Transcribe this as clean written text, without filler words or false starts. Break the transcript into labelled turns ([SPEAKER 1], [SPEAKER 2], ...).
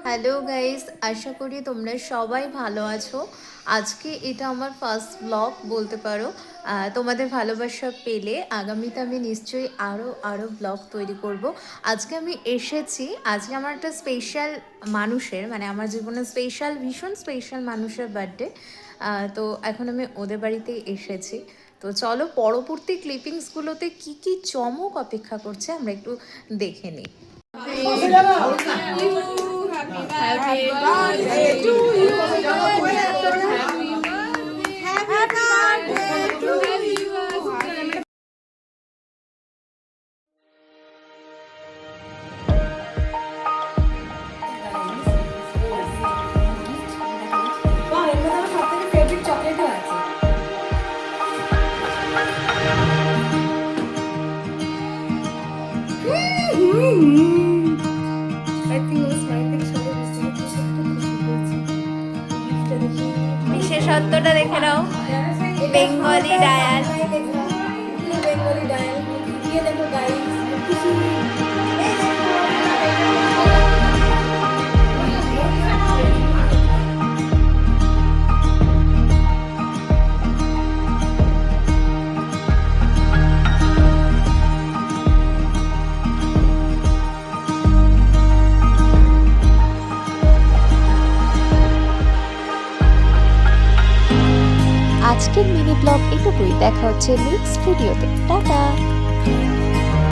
[SPEAKER 1] Hello guys, আশা করি তোমরা সবাই ভালো আছো। আজকে এটা আমার ফার্স্ট ব্লগ বলতে পারো। তোমাদের ভালোবাসা পেলে আগামীতে আমি নিশ্চয়ই আরও ব্লগ তৈরি করব। আজকে আমি এসেছি, আজকে আমার একটা স্পেশাল মানুষের, মানে আমার জীবনে স্পেশাল, ভীষণ স্পেশাল মানুষের বার্থডে। তো এখন আমি ওদের বাড়িতেই এসেছি। তো চলো পরবর্তী ক্লিপিংসগুলোতে কি কি চমক অপেক্ষা করছে আমরা একটু দেখে নিই।
[SPEAKER 2] Happy birthday to you. Happy birthday to you. Favorite chocolate আছে।
[SPEAKER 1] বিশেষত্বটা দেখে নাও, বেঙ্গলি ডায়াল।
[SPEAKER 2] বেঙ্গলি ডায়াল দিয়ে দেখো গাইস।
[SPEAKER 3] আজকের মিনি ব্লগ এটুকুই। দেখা হচ্ছে নেক্সট ভিডিওতে। টাটা।